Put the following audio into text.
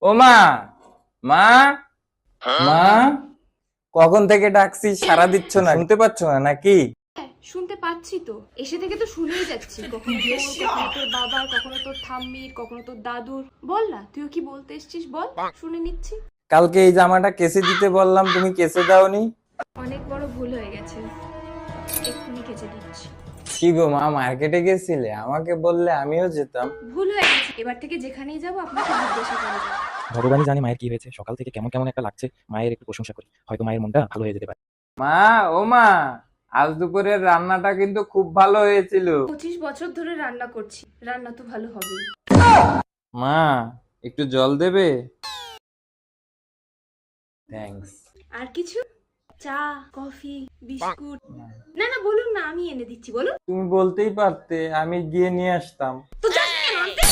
ও মা, মা, মা, কখন থেকে ডাকছি সাড়া দিচ্ছ না, শুনতে পাচ্ছ না নাকি? হ্যাঁ, শুনতে পাচ্ছি তো। এসে থেকে তো শুনেই যাচ্ছি, কখনো তোর, কখনো তোর বাবার, কখনো তোর ঠাম্মির, কখনো তোর দাদুর। বল না, তুইও কি বলতে এসছিস বল, শুনে নিচ্ছি। কালকে এই জামাটা কেচে দিতে বললাম, তুমি কেচে দাওনি। অনেক বড় ভুল হয়ে গেছে, এক্ষুনি কেচে দিচ্ছি। কি গো মা, মার্কেটে গেছিলে? আমাকে বললে আমিও যেতাম। ভুল হয়ে গেছে, এবার থেকে যেখানেই যাবো আপনাকে জিজ্ঞাসা করে যাবো। ভগবানই জানে মায়ের কি হয়েছে, সকাল থেকে কেমন কেমন একটা লাগছে। মায়ের একটু প্রশংসা করি, হয়তো মায়ের মনটা ভালো হয়ে যেতে পারে। মা, ও মা, আজ দুপুরের রান্নাটা কিন্তু খুব ভালো হয়েছিল। 25 বছর ধরে রান্না করছি, রান্না তো ভালো হবেই। মা, একটু জল দেবে? থ্যাঙ্কস। আর কিছু? চা, কফি, বিস্কুট? না না, বলুন না, আমি এনে দিচ্ছি, বলুন। তুমি বলতেই পারতে, আমি গিয়ে নিয়ে আসতাম। তো যাস না কেন আনতে?